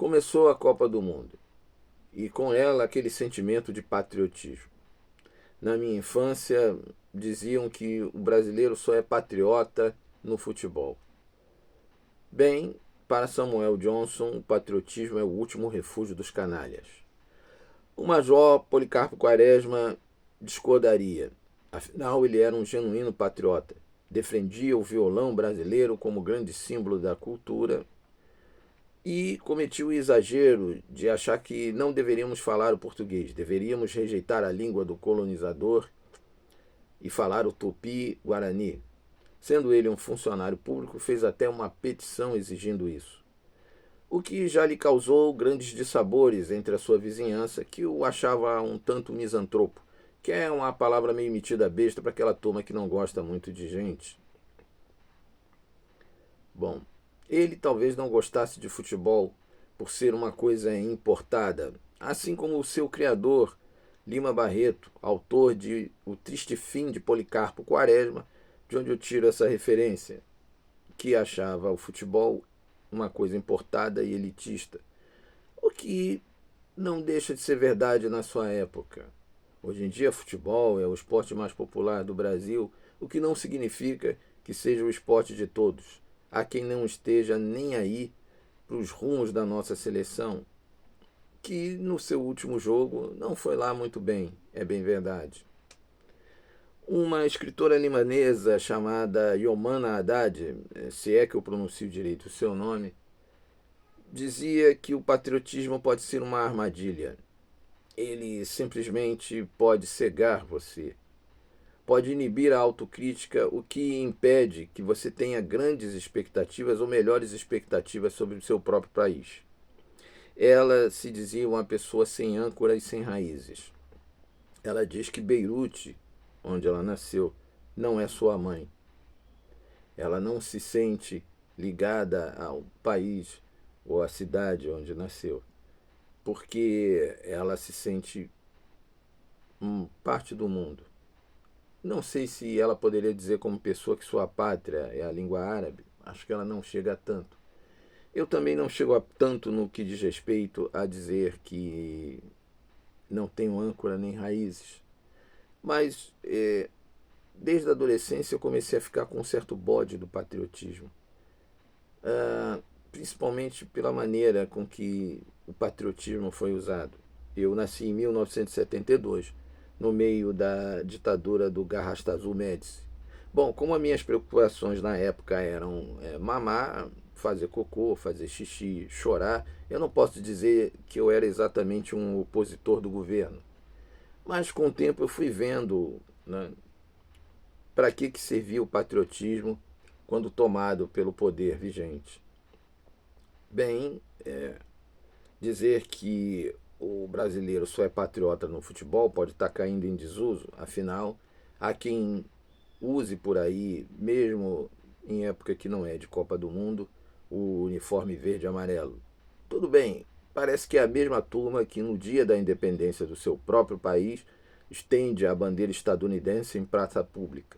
Começou a Copa do Mundo e com ela aquele sentimento de patriotismo. Na minha infância diziam que o brasileiro só é patriota no futebol. Bem, para Samuel Johnson, o patriotismo é o último refúgio dos canalhas. O major Policarpo Quaresma discordaria. Afinal, ele era um genuíno patriota. Defendia o violão brasileiro como grande símbolo da cultura e cometia o exagero de achar que não deveríamos falar o português, deveríamos rejeitar a língua do colonizador e falar o tupi-guarani. Sendo ele um funcionário público, fez até uma petição exigindo isso, o que já lhe causou grandes dissabores entre a sua vizinhança, que o achava um tanto misantropo, que é uma palavra meio metida besta para aquela turma que não gosta muito de gente. Bom, ele talvez não gostasse de futebol por ser uma coisa importada, assim como o seu criador, Lima Barreto, autor de O Triste Fim de Policarpo Quaresma, de onde eu tiro essa referência, que achava o futebol uma coisa importada e elitista, o que não deixa de ser verdade na sua época. Hoje em dia, futebol é o esporte mais popular do Brasil, o que não significa que seja o esporte de todos. Há quem não esteja nem aí para os rumos da nossa seleção, que no seu último jogo não foi lá muito bem, é bem verdade. Uma escritora libanesa chamada Yomana Haddad, se é que eu pronuncio direito o seu nome, dizia que o patriotismo pode ser uma armadilha. Ele simplesmente pode cegar você. Pode inibir a autocrítica, o que impede que você tenha grandes expectativas ou melhores expectativas sobre o seu próprio país. Ela se dizia uma pessoa sem âncora e sem raízes. Ela diz que Beirute, onde ela nasceu, não é sua mãe. Ela não se sente ligada ao país ou à cidade onde nasceu, porque ela se sente parte do mundo. Não sei se ela poderia dizer como pessoa que sua pátria é a língua árabe. Acho que ela não chega a tanto. Eu também não chego a tanto no que diz respeito a dizer que não tenho âncora nem raízes. Mas desde a adolescência eu comecei a ficar com um certo bode do patriotismo. Principalmente pela maneira com que o patriotismo foi usado. Eu nasci em 1972, no meio da ditadura do Garrastazu Médici. Bom, como as minhas preocupações na época eram mamar, fazer cocô, fazer xixi, chorar, eu não posso dizer que eu era exatamente um opositor do governo. Mas com o tempo eu fui vendo, né, para que servia o patriotismo quando tomado pelo poder vigente. Bem, dizer que o brasileiro só é patriota no futebol pode estar caindo em desuso, afinal, há quem use por aí, mesmo em época que não é de Copa do Mundo, o uniforme verde e amarelo. Tudo bem, parece que é a mesma turma que no dia da independência do seu próprio país estende a bandeira estadunidense em praça pública.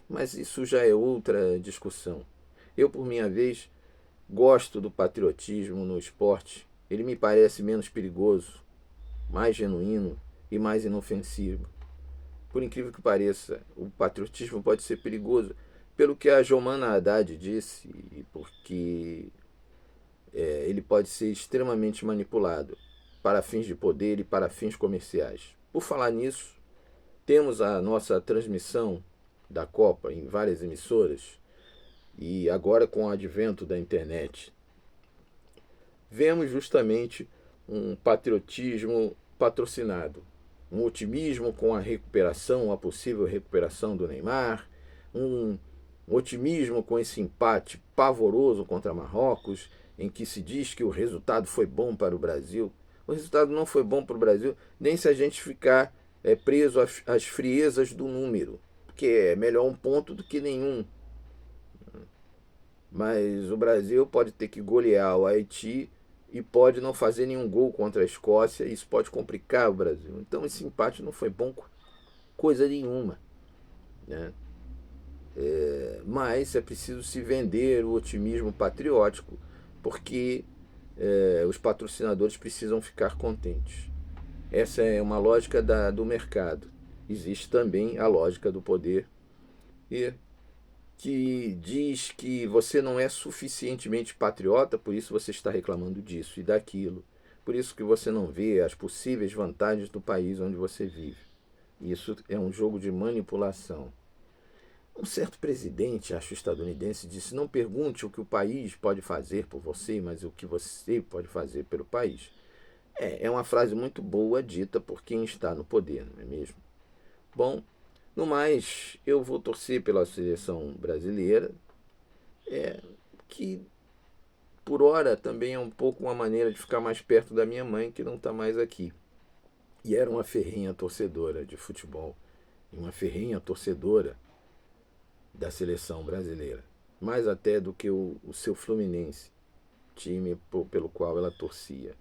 Mas isso já é outra discussão. Eu, por minha vez, gosto do patriotismo no esporte. Ele me parece menos perigoso, mais genuíno e mais inofensivo. Por incrível que pareça, o patriotismo pode ser perigoso, pelo que a Jomana Haddad disse, e porque ele pode ser extremamente manipulado para fins de poder e para fins comerciais. Por falar nisso, temos a nossa transmissão da Copa em várias emissoras e agora com o advento da internet, vemos justamente um patriotismo patrocinado, um otimismo com a recuperação, a possível recuperação do Neymar, um otimismo com esse empate pavoroso contra Marrocos, em que se diz que o resultado foi bom para o Brasil. O resultado não foi bom para o Brasil, nem se a gente ficar preso às friezas do número, porque é melhor um ponto do que nenhum. Mas o Brasil pode ter que golear o Haiti e pode não fazer nenhum gol contra a Escócia, e isso pode complicar o Brasil. Então esse empate não foi bom coisa nenhuma, né? Mas é preciso se vender o otimismo patriótico, porque os patrocinadores precisam ficar contentes. Essa é uma lógica do mercado. Existe também a lógica do poder, e que diz que você não é suficientemente patriota, por isso você está reclamando disso e daquilo. Por isso que você não vê as possíveis vantagens do país onde você vive. Isso é um jogo de manipulação. Um certo presidente, acho estadunidense, disse: não pergunte o que o país pode fazer por você, mas o que você pode fazer pelo país. É uma frase muito boa dita por quem está no poder, não é mesmo? Bom, no mais, eu vou torcer pela seleção brasileira, que por hora também é um pouco uma maneira de ficar mais perto da minha mãe, que não está mais aqui. E era uma ferrenha torcedora de futebol, e uma ferrenha torcedora da seleção brasileira, mais até do que o seu Fluminense, time pelo qual ela torcia.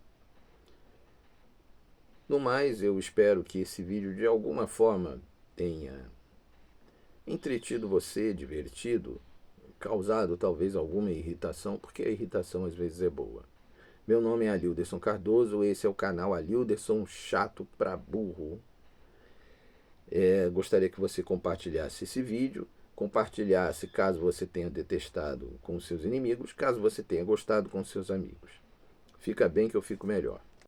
No mais, eu espero que esse vídeo de alguma forma tenha entretido você, divertido, causado talvez alguma irritação, porque a irritação às vezes é boa. Meu nome é Alilderson Cardoso, esse é o canal Alilderson Chato pra Burro. Gostaria que você compartilhasse esse vídeo, compartilhasse caso você tenha detestado com seus inimigos, caso você tenha gostado com seus amigos. Fica bem que eu fico melhor.